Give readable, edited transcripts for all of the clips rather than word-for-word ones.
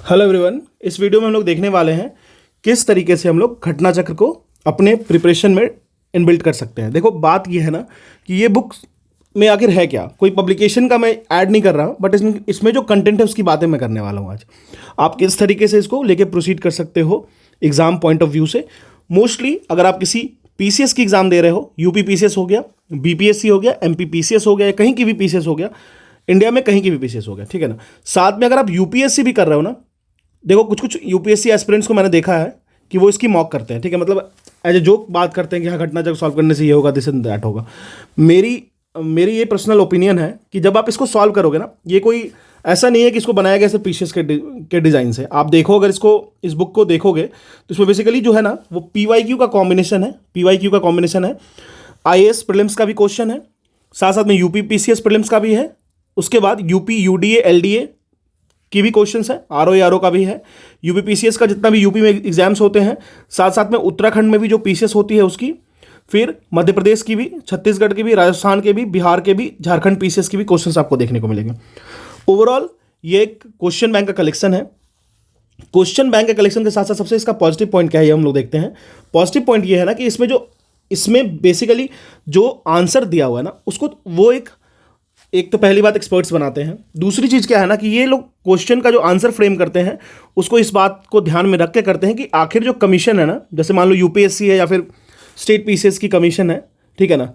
Hello everyone, इस video में हम लोग देखने वाले हैं किस तरीके से हम लोग घटना चक्र को अपने प्रिपरेशन में इनबिल्ट कर सकते हैं। देखो, बात ये है ना कि ये बुक में आखिर है क्या, कोई पब्लिकेशन का मैं ऐड नहीं कर रहा हूँ, बट इसमें जो कंटेंट है उसकी बातें मैं करने वाला हूँ आज। आप किस तरीके से इसको लेके प्रोसीड कर सकते हो एग्जाम पॉइंट ऑफ व्यू से। मोस्टली अगर आप किसी पीसीएस की एग्जाम दे रहे हो, यूपी पीसीएस हो गया, बीपीएससी हो गया, एमपी पीसीएस हो गया, या कहीं की भी पीसीएस हो गया, इंडिया में कहीं की भी पीसीएस हो गया, ठीक है ना। साथ में अगर आप यूपीएससी भी कर रहे हो ना, देखो कुछ कुछ यूपीएससी एस्पिरेंट्स को मैंने देखा है कि वो इसकी मॉक करते हैं, ठीक है, मतलब एज ए जोक बात करते हैं कि हाँ घटना चक्र सॉल्व करने से ये होगा, दिस एंड दैट होगा। मेरी ये पर्सनल ओपिनियन है कि जब आप इसको सॉल्व करोगे ना, ये कोई ऐसा नहीं है कि इसको बनाया गया सिर्फ पीसीएस के डिज़ाइन से। आप देखो, अगर इस बुक को देखोगे तो इसमें बेसिकली जो है ना वो पीवाईक्यू का कॉम्बिनेशन है, आईएएस प्रीलिम्स का भी क्वेश्चन है, साथ साथ में यूपी पीसीएस प्रीलिम्स का भी है, उसके बाद यूपी यूडीए एलडीए की भी क्वेश्चंस है, आरओ का भी है, यूपी पीसीएस का जितना भी यूपी में एग्जाम्स होते हैं, साथ साथ में उत्तराखंड में भी जो पीसीएस होती है उसकी, फिर मध्य प्रदेश की भी, छत्तीसगढ़ की भी, राजस्थान के भी, बिहार के भी, झारखंड पीसीएस की भी क्वेश्चंस आपको देखने को मिलेंगे। ओवरऑल ये एक क्वेश्चन बैंक का कलेक्शन है। क्वेश्चन बैंक के कलेक्शन के साथ साथ सबसे इसका पॉजिटिव पॉइंट क्या है, ये हम लोग देखते हैं। पॉजिटिव पॉइंट ये है ना कि इसमें बेसिकली जो आंसर दिया हुआ है ना उसको वो एक तो पहली बात एक्सपर्ट्स बनाते हैं। दूसरी चीज़ क्या है ना कि ये लोग क्वेश्चन का जो आंसर फ्रेम करते हैं उसको इस बात को ध्यान में रख के करते हैं कि आखिर जो कमीशन है ना, जैसे मान लो यूपीएससी है या फिर स्टेट पीसीएस की कमीशन है, ठीक है ना,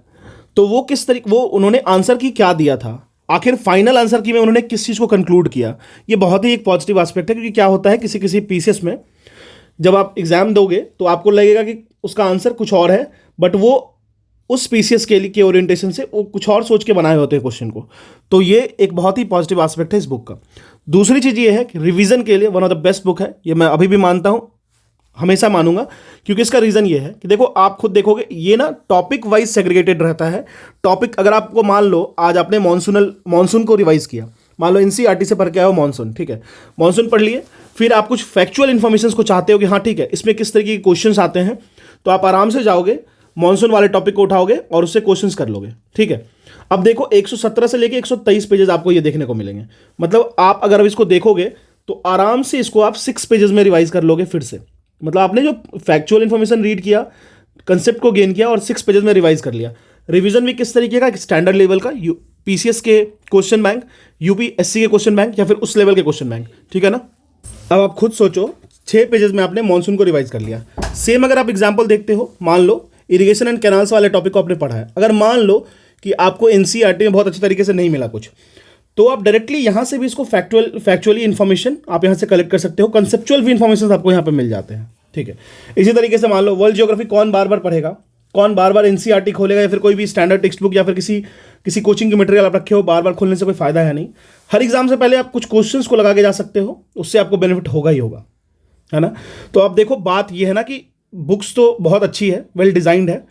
तो वो उन्होंने आंसर की क्या दिया था, आखिर फाइनल आंसर की में उन्होंने किस चीज़ को कंक्लूड किया। ये बहुत ही एक पॉजिटिव एस्पेक्ट है, क्योंकि क्या होता है किसी किसी पीसीएस में जब आप एग्जाम दोगे तो आपको लगेगा कि उसका आंसर कुछ और है, बट वो उस पीसीएस के लिए के ओरिएंटेशन से वो कुछ और सोच के बनाए होते हैं क्वेश्चन को। तो ये एक बहुत ही पॉजिटिव एस्पेक्ट है इस बुक का। दूसरी चीज़ ये है कि रिवीजन के लिए one of the best book है, ये मैं अभी भी मानता हूँ, हमेशा मानूंगा, क्योंकि इसका रीज़न ये है कि देखो आप खुद देखोगे ये ना टॉपिक वाइज सेग्रीगेटेड रहता है। टॉपिक अगर आपको मान लो आज आपने मानसून को रिवाइज किया, मान लो एनसीईआरटी से पढ़ के आए हो मानसून, ठीक है, मानसून पढ़ लिए, फिर आप कुछ फैक्चुअल इन्फॉर्मेशन को चाहते हो कि हाँ ठीक है इसमें किस तरीके के क्वेश्चन आते हैं, तो आप आराम से जाओगे मानसून वाले टॉपिक को उठाओगे और उससे क्वेश्चंस कर लोगे, ठीक है। अब देखो 117 से लेके 123 पेजेस आपको ये देखने को मिलेंगे, मतलब आप अगर इसको देखोगे तो आराम से इसको आप 6 पेजेस में रिवाइज कर लोगे फिर से। मतलब आपने जो फैक्चुअल इन्फॉर्मेशन रीड किया, कंसेप्ट को गेन किया और 6 पेजेस में रिवाइज कर लिया। रिवीजन भी किस तरीके का, स्टैंडर्ड लेवल का, पीसीएस के क्वेश्चन बैंक, यूपीएससी के क्वेश्चन बैंक, या फिर उस लेवल के क्वेश्चन बैंक, ठीक है ना। अब आप खुद सोचो 6 पेजेस में आपने मानसून को रिवाइज कर लिया। सेम अगर आप एग्जाम्पल देखते हो, मान लो इरिगेशन एंड कैनाल्स वाले टॉपिक को आपने पढ़ा है, अगर मान लो कि आपको एनसीईआरटी में बहुत अच्छे तरीके से नहीं मिला कुछ, तो आप डायरेक्टली यहाँ से भी इसको फैक्चुअली इन्फॉर्मेशन आप यहाँ से कलेक्ट कर सकते हो, कंसेप्चुअल भी इन्फॉर्मेशन आपको यहाँ पे मिल जाते हैं, ठीक है। इसी तरीके से मान लो वर्ल्ड ज्योग्राफी कौन बार बार पढ़ेगा, कौन बार बार एनसीईआरटी खोलेगा, या फिर कोई भी स्टैंडर्ड टेक्स्ट बुक या फिर किसी कोचिंग के मटेरियल आप रखे हो, बार बार खोलने से कोई फायदा है नहीं। हर एग्जाम से पहले आप कुछ क्वेश्चंस को लगा के जा सकते हो, उससे आपको बेनिफिट होगा ही होगा, है ना। तो अब देखो बात यह है ना कि बुक्स तो बहुत अच्छी है, वेल डिजाइंड है,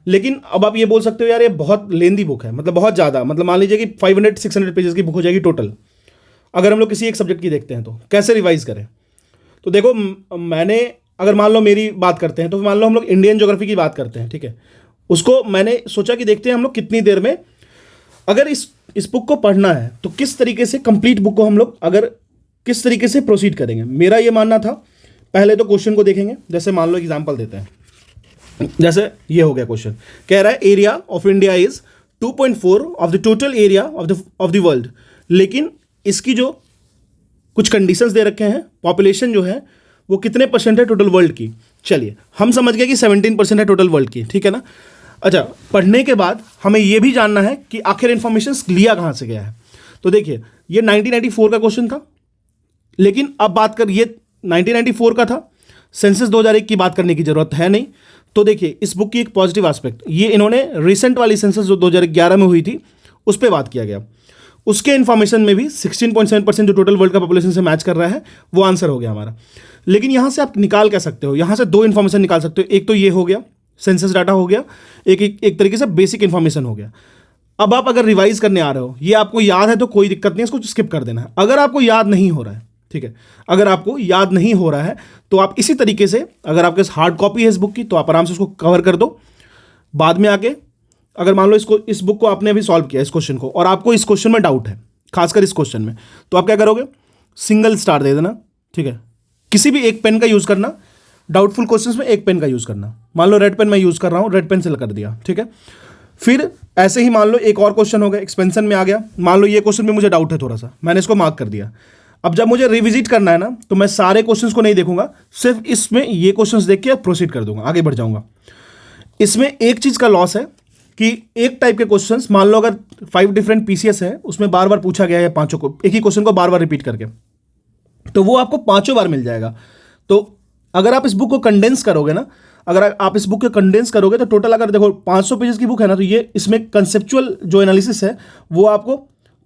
लेकिन अब आप ये बोल सकते हो यार ये बहुत लेंदी बुक है, मतलब बहुत ज़्यादा, मतलब मान लीजिए कि 500-600 पेजेस की बुक हो जाएगी टोटल, अगर हम लोग किसी एक सब्जेक्ट की देखते हैं तो कैसे रिवाइज करें। तो देखो मैंने, अगर मान लो मेरी बात करते हैं तो मान लो हम लोग इंडियन ज्योग्राफी की बात करते हैं, ठीक है, उसको मैंने सोचा कि देखते हैं हम लोग कितनी देर में, अगर इस बुक को पढ़ना है तो किस तरीके से कंप्लीट बुक को हम लोग अगर किस तरीके से प्रोसीड करेंगे। मेरा ये मानना था पहले तो क्वेश्चन को देखेंगे, जैसे मान लो एग्जाम्पल देते हैं, जैसे ये हो गया क्वेश्चन, कह रहा है area of India is 2.4 of the total area of the world, लेकिन इसकी जो कुछ कंडीशंस दे रखे हैं, पॉपुलेशन जो है वो कितने परसेंट है टोटल वर्ल्ड की। चलिए हम समझ गए कि 17% है टोटल वर्ल्ड की, ठीक है ना। अच्छा, पढ़ने के बाद हमें ये भी जानना है कि आखिर इन्फॉर्मेशन लिया कहाँ से गया है। तो देखिए ये 1994 का क्वेश्चन था, लेकिन अब बात कर, ये 1994 का था, सेंसस 2001 की बात करने की जरूरत है नहीं। तो देखिए इस बुक की एक पॉजिटिव एस्पेक्ट, ये इन्होंने रिसेंट वाली सेंसस जो 2011 में हुई थी उस पर बात किया गया, उसके इन्फॉर्मेशन में भी 16.7% जो टोटल वर्ल्ड का पॉपुलेशन से मैच कर रहा है वो आंसर हो गया हमारा। लेकिन यहाँ से आप निकाल क्या सकते हो, यहाँ से 2 इन्फॉर्मेशन निकाल सकते हो, एक तो ये हो गया सेंसस डाटा हो गया, एक तरीके से बेसिक इन्फॉर्मेशन हो गया। अब आप अगर रिवाइज करने आ रहे हो, ये आपको याद है तो कोई दिक्कत नहीं है, इसको स्किप कर देना है। अगर आपको याद नहीं हो रहा है, ठीक है, अगर आपको याद नहीं हो रहा है तो आप इसी तरीके से, अगर आपके पास हार्ड कॉपी है इस बुक की तो आप आराम से उसको कवर कर दो। बाद में आके अगर मान लो इस बुक को आपने अभी सॉल्व किया इस क्वेश्चन को, और आपको इस क्वेश्चन में डाउट है, खासकर इस क्वेश्चन में, तो आप क्या करोगे, सिंगल स्टार दे देना, ठीक है। किसी भी एक पेन का यूज़ करना, डाउटफुल क्वेश्चंस में एक पेन का यूज़ करना। मान लो रेड पेन मैं यूज़ कर रहा हूँ, रेड पेन से कर दिया, ठीक है। फिर ऐसे ही मान लो एक और क्वेश्चन हो गया, एक्सपेंशन में आ गया, मान लो ये क्वेश्चन में मुझे डाउट है थोड़ा सा, मैंने इसको मार्क कर दिया। अब जब मुझे रिविजिट करना है ना, तो मैं सारे क्वेश्चंस को नहीं देखूंगा, सिर्फ इसमें ये क्वेश्चंस देख के प्रोसीड कर दूंगा, आगे बढ़ जाऊंगा। इसमें एक चीज़ का लॉस है कि एक टाइप के क्वेश्चंस, मान लो अगर 5 डिफरेंट पीसीएस है, उसमें बार बार पूछा गया है पांचों को, एक ही क्वेश्चन को बार बार रिपीट करके, तो वो आपको पांचों बार मिल जाएगा। तो अगर आप इस बुक को कंडेंस करोगे ना, अगर आप इस बुक को कंडेंस करोगे तो टोटल अगर देखो 500 पेजेस की बुक है ना, तो ये इसमें कंसेप्चुअल जो एनालिसिस है वो आपको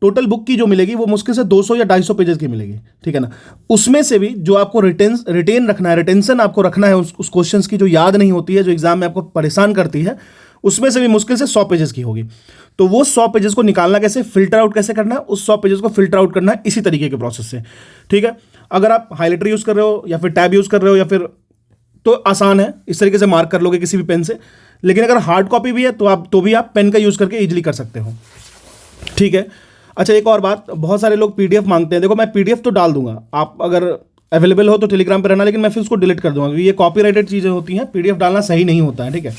टोटल बुक की जो मिलेगी वो मुश्किल से 200 या 250 पेजेस की मिलेगी, ठीक है ना। उसमें से भी जो आपको रिटेन रखना है, रिटेंशन आपको रखना है उस क्वेश्चंस की जो याद नहीं होती है, जो एग्जाम में आपको परेशान करती है, उसमें से भी मुश्किल से 100 पेजेस की होगी। तो वो 100 पेजेस को निकालना कैसे, फिल्टर आउट कैसे करना है, उस 100 पेजेस को फिल्टर आउट करना है इसी तरीके के प्रोसेस से, ठीक है। अगर आप हाईलाइटर यूज़ कर रहे हो या फिर टैब यूज़ कर रहे हो या फिर, तो आसान है, इस तरीके से मार्क कर लोगे किसी भी पेन से। लेकिन अगर हार्ड कॉपी भी है तो भी आप पेन का यूज़ करके ईजिली कर सकते हो, ठीक है। अच्छा, एक और बात, बहुत सारे लोग पीडीएफ मांगते हैं। देखो मैं पीडीएफ तो डाल दूंगा, आप अगर अवेलेबल हो तो टेलीग्राम पर रहना, लेकिन मैं फिर उसको डिलीट कर दूंगा, क्योंकि ये कॉपीराइटेड चीज़ें होती हैं, पीडीएफ डालना सही नहीं होता है, ठीक है।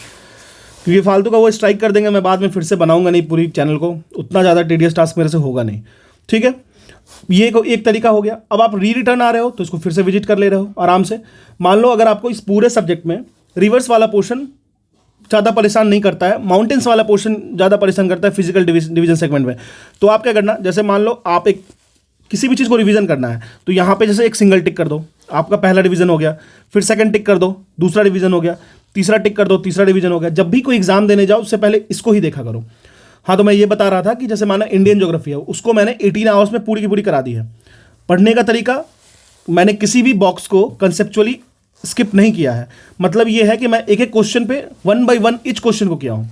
क्योंकि फालतू का वो स्ट्राइक कर देंगे, मैं बाद में फिर से बनाऊंगा नहीं पूरी चैनल को, उतना ज़्यादा टीडियस टास्क मेरे से होगा नहीं, ठीक है। ये एक तरीका हो गया। अब आप रिटर्न आ रहे हो तो इसको फिर से विजिट कर ले रहे हो आराम से। मान लो अगर आपको इस पूरे सब्जेक्ट में रिवर्स वाला पोर्शन ज़्यादा परेशान नहीं करता है, माउंटेन्स वाला पोर्शन ज़्यादा परेशान करता है फिजिकल डिवीजन सेगमेंट में, तो आप क्या करना, जैसे मान लो आप एक किसी भी चीज़ को रिवीजन करना है, तो यहाँ पे जैसे एक सिंगल टिक कर दो, आपका पहला डिवीजन हो गया, फिर सेकंड टिक कर दो, दूसरा डिवीजन हो गया, तीसरा टिक कर दो, तीसरा डिवीजन हो गया। जब भी कोई एग्जाम देने जाओ उससे पहले इसको ही देखा करो। हाँ, तो मैं ये बता रहा था कि जैसे माना इंडियन ज्योग्राफी है, उसको मैंने 18 आवर्स में पूरी की पूरी करा दी है। पढ़ने का तरीका, मैंने किसी भी बॉक्स को कंसेप्चुअली स्किप नहीं किया है। मतलब ये है कि मैं एक एक क्वेश्चन पे 1 बाय 1 ईच क्वेश्चन को किया हूँ।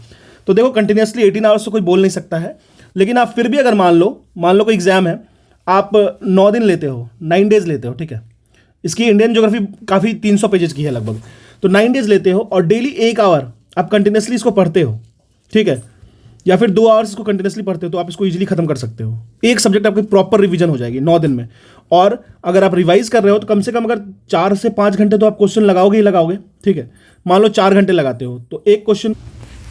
तो देखो कंटिन्यूसली 18 आवर्स तो कोई बोल नहीं सकता है, लेकिन आप फिर भी अगर मान लो कोई एग्जाम है, आप 9 दिन लेते हो, 9 डेज लेते हो, ठीक है। इसकी इंडियन ज्योग्राफी काफ़ी 300 पेजेस की है लगभग, तो 9 डेज लेते हो और डेली 1 आवर आप कंटिन्यूसली इसको पढ़ते हो, ठीक है, या फिर 2 आवर्स इसको कंटिन्यूसली पढ़ते हो, तो आप इसको इजीली खत्म कर सकते हो। एक सब्जेक्ट आपकी प्रॉपर रिवीजन हो जाएगी 9 दिन में। और अगर आप रिवाइज कर रहे हो तो कम से कम अगर 4 से 5 घंटे तो आप क्वेश्चन लगाओगे ही लगाओगे, ठीक है। मान लो 4 घंटे लगाते हो तो एक क्वेश्चन,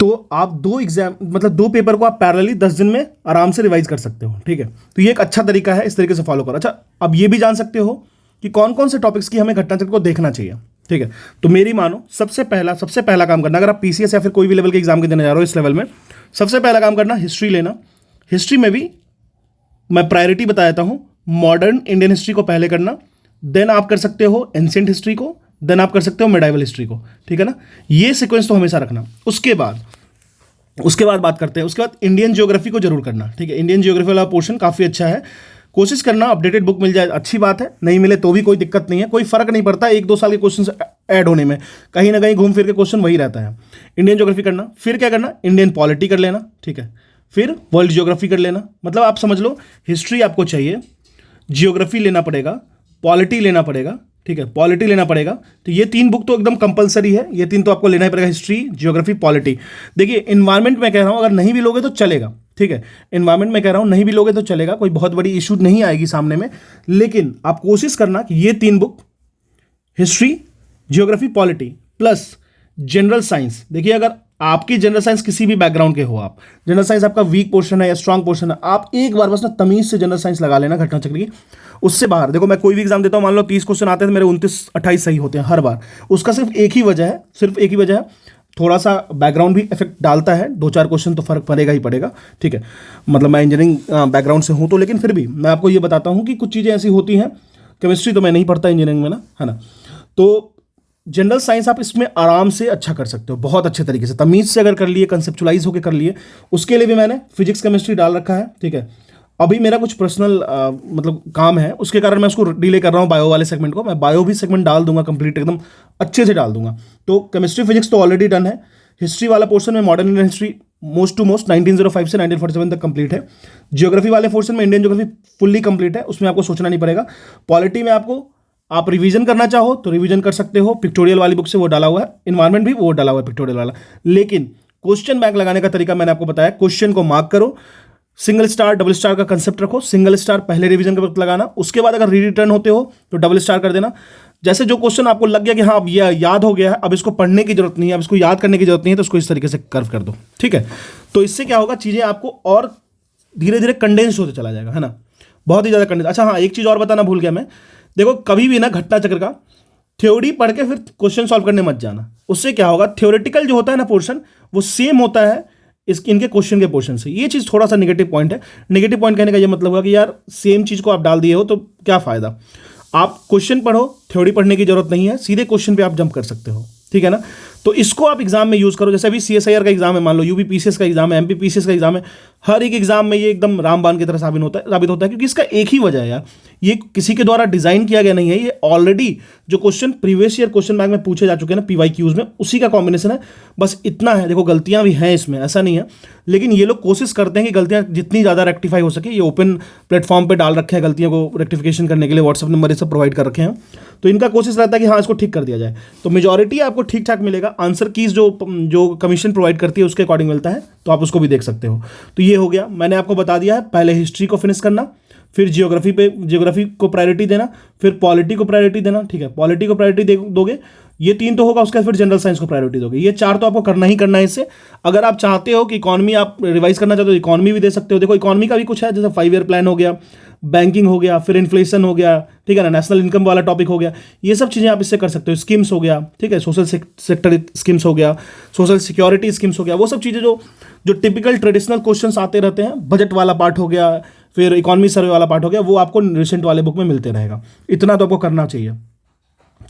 तो आप 2 पेपर को आप पैरेलली 10 दिन में आराम से रिवाइज कर सकते हो, ठीक है। तो ये एक अच्छा तरीका है, इस तरीके से फॉलो करो। अच्छा, अब ये भी जान सकते हो कि कौन कौन से टॉपिक्स की हमें घटनाचक्र को देखना चाहिए, ठीक है। तो मेरी मानो सबसे पहला काम करना, अगर आप पीसीएस या फिर कोई भी लेवल के एग्जाम के देने जा रहे हो इस लेवल में, सबसे पहला काम करना हिस्ट्री लेना। हिस्ट्री में भी मैं प्रायोरिटी बता देता हूँ, मॉडर्न इंडियन हिस्ट्री को पहले करना, देन आप कर सकते हो एंशिएंट हिस्ट्री को, देन आप कर सकते हो मिडाइवल हिस्ट्री को, ठीक है ना। ये सीक्वेंस तो हमेशा रखना। उसके बाद बात करते हैं, उसके बाद इंडियन ज्योग्राफी को जरूर करना, ठीक है। इंडियन ज्योग्राफी वाला पोर्शन काफ़ी अच्छा है, कोशिश करना अपडेटेड बुक मिल जाए, अच्छी बात है, नहीं मिले तो भी कोई दिक्कत नहीं है, कोई फर्क नहीं पड़ता 1-2 साल के क्वेश्चन ऐड होने में, कहीं ना कहीं घूम फिर के क्वेश्चन वही रहता है। इंडियन ज्योग्राफी करना, फिर क्या करना, इंडियन पॉलिटी कर लेना, ठीक है, फिर वर्ल्ड ज्योग्राफी कर लेना। मतलब आप समझ लो, हिस्ट्री आपको चाहिए, जियोग्राफी लेना पड़ेगा, पॉलिटी लेना पड़ेगा, ठीक है, पॉलिटी लेना पड़ेगा। तो ये 3 बुक तो एकदम कंपलसरी है, ये 3 तो आपको लेना ही पड़ेगा, हिस्ट्री, जियोग्राफी, पॉलिटी। देखिए इन्वायरमेंट में कह रहा हूँ, अगर नहीं भी लोगे तो चलेगा, ठीक है। इन्वायरमेंट में कह रहा हूँ नहीं भी लोगे तो चलेगा, कोई बहुत बड़ी इशू नहीं आएगी सामने में। लेकिन आप कोशिश करना कि ये 3 book, history, geography, polity plus general science. देखिए अगर आपकी जनरल साइंस किसी भी बैकग्राउंड के हो, आप जनरल साइंस आपका वीक पोर्शन है या स्ट्रांग पोर्शन है, आप एक बार बस ना तमीज से जनरल साइंस लगा लेना घटनाचक्र की। उससे बाहर देखो, मैं कोई भी एग्जाम देता हूँ, मान लो 30 क्वेश्चन आते हैं तो मेरे 29-28 सही होते हैं हर बार। उसका सिर्फ एक ही वजह है, थोड़ा सा बैकग्राउंड भी इफेक्ट डालता है, 2-4 क्वेश्चन तो फर्क पड़ेगा ही पड़ेगा, ठीक है। मतलब मैं इंजीनियरिंग बैकग्राउंड से हूँ तो, लेकिन फिर भी मैं आपको ये बताता हूँ कि कुछ चीज़ें ऐसी होती हैं। केमिस्ट्री तो मैं नहीं पढ़ता इंजीनियरिंग में ना, है ना। तो जनरल साइंस आप इसमें आराम से अच्छा कर सकते हो, बहुत अच्छे तरीके से तमीज से अगर कर लिए, कंसेप्चुलाइज होकर कर लिए। उसके लिए भी मैंने फिजिक्स केमिस्ट्री डाल रखा है, ठीक है। अभी मेरा कुछ पर्सनल मतलब काम है, उसके कारण मैं उसको डिले कर रहा हूँ बायो वाले सेगमेंट को। मैं बायो भी सेगमेंट डाल दूंगा, कंप्लीट एकदम अच्छे से डाल दूंगा। तो केमिस्ट्री फिजिक्स तो ऑलरेडी डन है। हिस्ट्री वाला पोर्शन में modern Indian history most to most 1905 से 1947 तक कंप्लीट है। जियोग्राफी वाले पोर्शन में इंडियन जियोग्राफी फुल्ली कंप्लीट है, उसमें आपको सोचना नहीं पड़ेगा। पॉलिटी में आप रिवीजन करना चाहो तो रिवीजन कर सकते हो, पिक्टोरियल वाली बुक से वो डाला हुआ है, इन्वायरमेंट भी वो डाला हुआ है पिक्टोरियल वाला। लेकिन क्वेश्चन बैंक लगाने का तरीका मैंने आपको बताया, क्वेश्चन को मार्क करो, सिंगल स्टार डबल स्टार का कंसेप्ट रखो। सिंगल स्टार पहले रिवीजन के वक्त लगाना, उसके बाद अगर री रिटर्न होते हो तो डबल स्टार कर देना। जैसे जो क्वेश्चन आपको लग गया कि हाँ अब ये याद हो गया है, अब इसको पढ़ने की जरूरत नहीं है, अब इसको याद करने की जरूरत नहीं है, तो उसको इस तरीके से कर्व कर दो, ठीक है। तो इससे क्या होगा, चीज़ें आपको और धीरे धीरे कंडेंस होते चला जाएगा, है ना, बहुत ही ज़्यादा कंडेंस। अच्छा हाँ, एक चीज़ और बताना भूल गया मैं, देखो कभी भी ना घटना चक्र का थ्योरी पढ़ के फिर क्वेश्चन सॉल्व करने मत जाना। उससे क्या होगा, थ्योरेटिकल जो होता है ना पोर्शन, वो सेम होता है इनके क्वेश्चन के पोर्शन से। ये चीज़ थोड़ा सा नेगेटिव पॉइंट है। नेगेटिव पॉइंट कहने का ये मतलब हुआ कि यार सेम चीज़ को आप डाल दिए हो तो क्या फ़ायदा। आप क्वेश्चन पढ़ो, थ्योरी पढ़ने की जरूरत नहीं है, सीधे क्वेश्चन पे आप जंप कर सकते हो, ठीक है ना। तो इसको आप एग्जाम में यूज़ करो। जैसे अभी CSIR का एग्जाम है, मान लो UPPCS का एग्जाम है, MPPCS का एग्जाम है, हर एक एग्जाम में ये एकदम रामबाण की तरह साबित होता है क्योंकि इसका एक ही वजह है यार, ये किसी के द्वारा डिजाइन किया गया नहीं है, ये ऑलरेडी जो question previous year question bank में पूछे जा चुके हैं ना PYQs में, उसी का कॉम्बिनेशन है, बस इतना है। देखो गलतियां भी हैं इसमें, ऐसा नहीं है, लेकिन ये लोग कोशिश करते हैं कि गलतियां जितनी ज़्यादा रेक्टिफाई हो सके। ये ओपन प्लेटफॉर्म पे डाल रखे हैं, गलतियों को रेक्टिफिकेशन करने के लिए व्हाट्सअप नंबर ये सब प्रोवाइड कर रखे हैं, तो इनका कोशिश रहता है कि हाँ इसको ठीक कर दिया जाए। तो मेजॉरिटी आपको ठीक ठाक मिलेगा। आंसर कीज जो कमीशन प्रोवाइड करती है उसके अकॉर्डिंग मिलता है, तो आप उसको भी देख सकते हो। तो ये हो गया, मैंने आपको बता दिया है, पहले हिस्ट्री को फिनिश करना, फिर जियोग्राफी को प्रायोरिटी देना, फिर पॉलिटी को प्रायोरिटी देना, ठीक है, पॉलिटी को प्रायोरिटी दोगे, ये 3 तो होगा, उसके बाद फिर जनरल साइंस को प्रायोरिटी दोगे। ये 4 तो आपको करना ही करना है इससे। अगर आप चाहते हो कि इकॉनमी आप रिवाइज करना चाहते हो, इकॉनमी भी दे सकते हो। देखो इकॉनमी का भी कुछ है, जैसे 5 ईयर प्लान हो गया, बैंकिंग हो गया, फिर इन्फ्लेशन हो गया, ठीक है ना, नेशनल इनकम वाला टॉपिक हो गया, ये सब चीज़ें आप इससे कर सकते हो। स्कीम्स हो गया, ठीक है, सोशल सेक्टर स्कीम्स हो गया, सोशल सिक्योरिटी स्कीम्स हो गया, वो सब चीज़ें जो टिपिकल ट्रेडिशनल क्वेश्चंस आते रहते हैं। बजट वाला पार्ट हो गया, फिर इकॉनमी सर्वे वाला पार्ट हो गया, वो आपको रिसेंट वाले बुक में मिलते रहेगा। इतना तो आपको करना चाहिए,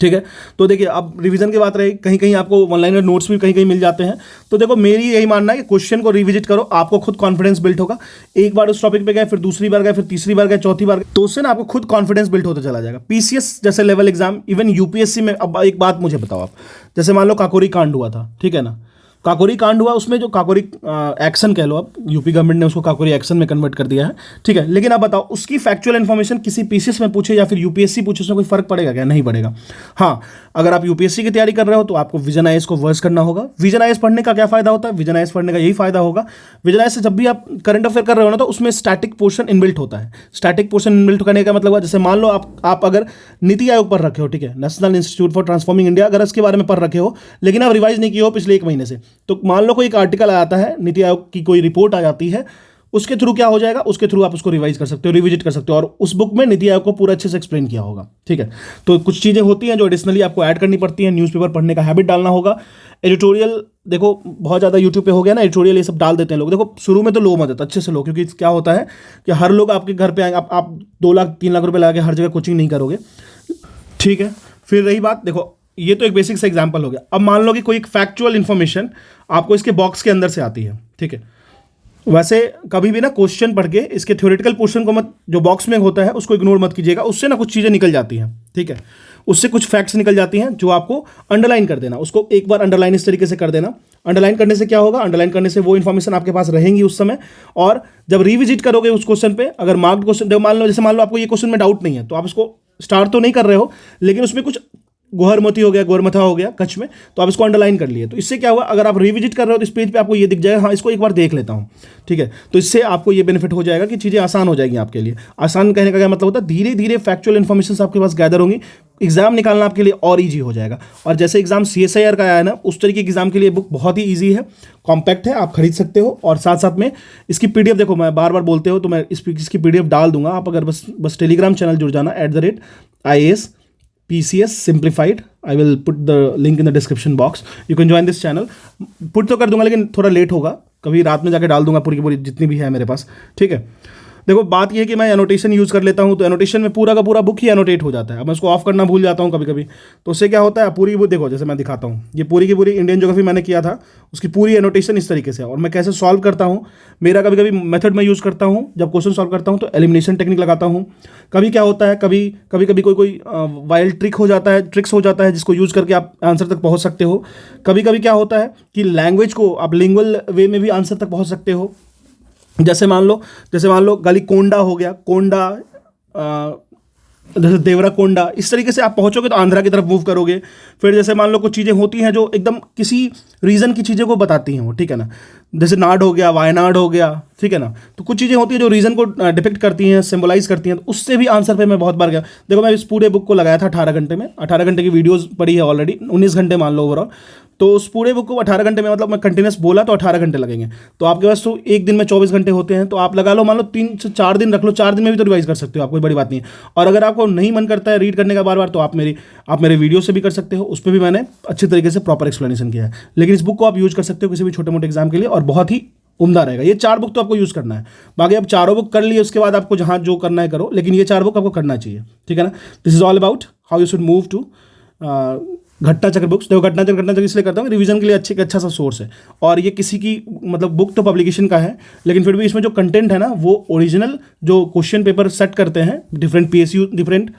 ठीक है। तो देखिए अब रिवीजन की बात रही, कहीं कहीं आपको ऑनलाइन नोट्स भी कहीं कहीं मिल जाते हैं। तो देखो मेरी यही मानना है कि क्वेश्चन को रिविजिट करो, आपको खुद कॉन्फिडेंस बिल्ड होगा। एक बार उस टॉपिक पे गए, फिर दूसरी बार गए, फिर तीसरी बार गए, चौथी बार गए, तो उससे ना आपको खुद कॉन्फिडेंस बिल्ड होता चला जाएगा। PCS जैसे लेवल एग्जाम, इवन UPSC में, अब एक बात मुझे बताओ आप, जैसे मान लो काकोरी कांड हुआ था, ठीक है ना, काकोरी कांड हुआ, उसमें जो काकोरी एक्शन कह लो आप, यूपी गवर्नमेंट ने उसको काकोरी एक्शन में कन्वर्ट कर दिया है, ठीक है। लेकिन आप बताओ उसकी फैक्चुअल इन्फॉर्मेशन किसी PCS में पूछे या फिर UPSC पूछे, उसमें कोई फर्क पड़ेगा क्या? नहीं पड़ेगा। हाँ, अगर आप UPSC की तैयारी कर रहे हो तो आपको विजन IAS को वर्स करना होगा। विजन IAS पढ़ने का क्या फायदा होता है? विजन IAS पढ़ने का यही फायदा होगा, विजन IAS से जब भी आप करंट अफेयर कर रहे हो ना, तो उसमें स्टैटिक पोर्शन इनबिल्ट होता है। स्टैटिक पोर्शन इनबिल्ट करने का मतलब, जैसे मान लो आप अगर नीति आयोग पर रखे हो, ठीक है, national institute for transforming India, अगर इसके बारे में पढ़ रखे हो लेकिन आप रिवाइज नहीं किए हो पिछले 1 महीने से, तो मान लो कोई एक आर्टिकल आता है, नीति आयोग की कोई रिपोर्ट आ जाती है, उसके थ्रू क्या हो जाएगा, उसके थ्रू आप उसको रिवाइज कर सकते हो, रिविजिट कर सकते हो, और उस बुक में नीति आयोग को पूरा अच्छे से एक्सप्लेन किया होगा, ठीक है। तो कुछ चीज़ें होती हैं जो एडिशनली आपको ऐड करनी पड़ती हैं। न्यूज़पेपर पढ़ने का हैबिट डालना होगा। एडिटोरियल देखो बहुत ज़्यादा यूट्यूब पे हो गया ना, एडिटोरियल ये सब डाल देते हैं लोग। देखो शुरू में तो लो मत, अच्छे से लो, क्योंकि क्या होता है कि हर लोग आपके घर पे आएंगे, आप 2 लाख 3 लाख रुपए लगा के हर जगह कोचिंग नहीं करोगे, ठीक है। फिर रही बात, देखो ये तो एक बेसिक सा एग्जाम्पल हो गया। अब मान लो कि कोई एक फैक्चुअल इन्फॉर्मेशन आपको इसके बॉक्स के अंदर से आती है, ठीक है। वैसे कभी भी ना क्वेश्चन पढ़ के इसके थ्योरेटिकल पोर्शन को मत, जो बॉक्स में होता है उसको इग्नोर मत कीजिएगा, उससे ना कुछ चीज़ें निकल जाती हैं, ठीक है। उससे कुछ फैक्ट्स निकल जाती हैं जो आपको अंडरलाइन कर देना, उसको एक बार अंडरलाइन इस तरीके से कर देना। अंडरलाइन करने से क्या होगा, अंडरलाइन करने से वो इन्फॉर्मेशन आपके पास रहेंगी उस समय, और जब रिविजिट करोगे उस क्वेश्चन पे, अगर मार्क्ड क्वेश्चन, जैसे मान लो आपको ये क्वेश्चन में डाउट नहीं है, तो आप इसको स्टार्ट तो नहीं कर रहे हो, लेकिन उसमें कुछ गोहरमती हो गया, गोरमथा हो गया कच्छ में, तो आप इसको अंडरलाइन कर लिए। तो इससे क्या हुआ, अगर आप रिविजिट कर रहे हो तो इस पेज पे आपको ये दिख जाएगा, हाँ इसको एक बार देख लेता हूँ, ठीक है। तो इससे आपको ये बेनिफिट हो जाएगा कि चीज़ें आसान हो जाएगी आपके लिए। आसान कहने का क्या मतलब होता है, धीरे धीरे फैक्चुअल इन्फॉर्मेशन आपके पास गैदर होंगी, एग्जाम निकालना आपके लिए और ईजी हो जाएगा। और जैसे एग्जाम CSIR का आया है ना, उस तरीके के एग्जाम के लिए बुक बहुत ही ईजी है, कॉम्पैक्ट है, आप खरीद सकते हो। और साथ साथ में इसकी PDF, देखो मैं बार बार बोलते हो तो मैं इसकी PDF डाल दूंगा, आप अगर बस टेलीग्राम चैनल जुड़ जाना @IAS PCS Simplified, I will put the link in the description box. You can join this channel. Put तो कर दूंगा लेकिन थोड़ा लेट होगा, कभी रात में जाके डाल दूंगा पूरी की पूरी जितनी भी है मेरे पास, ठीक है। देखो बात ये है कि मैं एनोटेशन यूज़ कर लेता हूँ, तो एनोटेशन में पूरा का पूरा बुक ही एनोटेट हो जाता है। अब मैं उसको ऑफ करना भूल जाता हूँ कभी कभी, तो उससे क्या होता है, पूरी बुक देखो, जैसे मैं दिखाता हूँ, ये पूरी की पूरी इंडियन ज्योग्राफी मैंने किया था, उसकी पूरी एनोटेशन इस तरीके से है। और मैं कैसे सॉल्व करता हूँ, मेरा कभी कभी मेथड में यूज़ करता हूँ, जब क्वेश्चन सॉल्व करता हूँ तो एलिमिनेशन टेक्निक लगाता हूँ। कभी क्या होता है, कभी कोई वाइल्ड ट्रिक्स हो जाता है जिसको यूज़ करके आप आंसर तक पहुँच सकते हो। कभी कभी क्या होता है कि लैंग्वेज को आप लिंगुअल वे में भी आंसर तक पहुँच सकते हो। जैसे मान लो गाली कोंडा हो गया, कोंडा जैसे देवराकोंडा, इस तरीके से आप पहुंचोगे तो आंध्रा की तरफ मूव करोगे। फिर जैसे मान लो कुछ चीज़ें होती हैं जो एकदम किसी रीजन की चीज़ें को बताती हैं वो, ठीक है ना, जैसे नाड हो गया, वायनाड हो गया, ठीक है ना, तो कुछ चीज़ें होती हैं जो रीजन को डिपिक्ट करती हैं, सिंबलाइज करती हैं, तो उससे भी आंसर पे मैं बहुत बार गया। देखो मैं इस पूरे बुक को लगाया था 18 घंटे में, 18 घंटे की वीडियोज़ पड़ी है ऑलरेडी, 19 घंटे मान लो ओवरऑल। तो उस पूरे बुक को 18 घंटे में, मतलब मैं कंटिन्यूस बोला तो 18 घंटे लगेंगे। तो आपके पास तो एक दिन में 24 घंटे होते हैं, तो आप लगा लो, मान लो 3 से 4 दिन रख लो, 4 दिन में भी तो रिवाइज कर सकते हो आप, कोई बड़ी बात नहीं है। और अगर आपको नहीं मन करता है रीड करने का बार बार, तो आप मेरे वीडियो से भी कर सकते हो, उस पर भी मैंने अच्छी तरीके से प्रॉपर एक्सप्लेनेशन किया है। लेकिन इस बुक को आप यूज कर सकते हो किसी भी छोटे मोटे एग्जाम के लिए, और बहुत ही उम्दा रहेगा। ये 4 बुक तो आपको यूज़ करना है, बाकी आप चारों बुक कर लिए उसके बाद आपको जहाँ जो करना है करो, लेकिन ये 4 बुक आपको करना चाहिए, ठीक है ना। This is all about how you should move to Ghatna Chakra books. देखो घटना चक्र इसलिए करता हूँ, रिवीजन के लिए अच्छा सा सोर्स है, और ये किसी की मतलब बुक तो पब्लिकेशन का है, लेकिन फिर भी इसमें जो कंटेंट है ना वो ओरिजिनल जो क्वेश्चन पेपर सेट करते हैं डिफरेंट डिफरेंट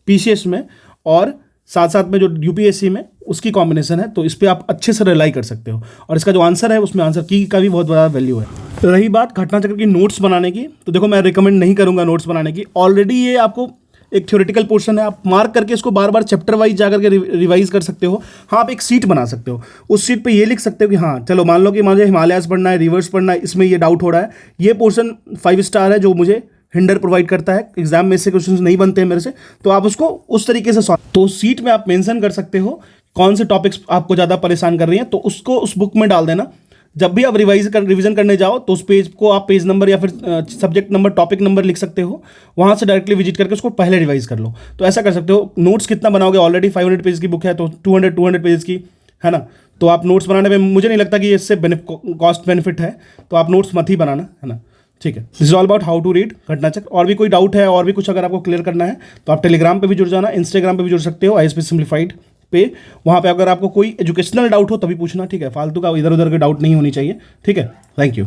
PCS में, और साथ साथ में जो UPSC में, उसकी कॉम्बिनेशन है। तो इस पर आप अच्छे से रिलाई कर सकते हो, और इसका जो आंसर है उसमें आंसर की का भी बहुत बड़ा वैल्यू है। रही बात घटना चक्र की नोट्स बनाने की, तो देखो मैं रिकमेंड नहीं करूँगा नोट्स बनाने की। ऑलरेडी ये आपको एक थ्योरेटिकल पोर्शन है, आप मार्क करके इसको बार बार चैप्टर वाइज जाकर के रिवाइज कर सकते हो। हाँ, आप एक सीट बना सकते हो, उस सीट पे ये लिख सकते हो कि हाँ चलो मान लो कि मुझे हिमालयाज पढ़ना है, रिवर्स पढ़ना है, इसमें ये डाउट हो रहा है, ये पोर्शन 5 स्टार है जो मुझे हिंडर प्रोवाइड करता है, एग्जाम में से क्वेश्चंस नहीं बनते हैं मेरे से, तो आप उसको उस तरीके से सॉल्व, तो सीट में आप मेंशन कर सकते हो कौन से टॉपिक्स आपको ज़्यादा परेशान कर रही हैं, तो उसको उस बुक में डाल देना। जब भी आप रिवीजन करने जाओ तो उस पेज को आप पेज नंबर या फिर सब्जेक्ट नंबर, टॉपिक नंबर लिख सकते हो, वहाँ से डायरेक्टली विजिट करके उसको पहले रिवाइज कर लो। तो ऐसा कर सकते हो। नोट्स कितना बनाओगे, ऑलरेडी 500 पेज की बुक है, तो 200 पेज की है ना, तो आप नोट्स बनाने में मुझे नहीं लगता कि इससे कॉस्ट बेनिफिट है, तो आप नोट्स मत ही बनाना, है ना, ठीक है। This is all about how to read Ghatna Chakra. और भी कोई डाउट है, और भी कुछ अगर आपको क्लियर करना है, तो आप टेलीग्राम पे भी जुड़ जाना, इंस्टाग्राम पे भी जुड़ सकते हो ISP सिंप्लीफाइड पे। वहाँ पे अगर आपको कोई एजुकेशनल डाउट हो तभी पूछना, ठीक है, फालतू का इधर उधर के डाउट नहीं होनी चाहिए, ठीक है। Thank you.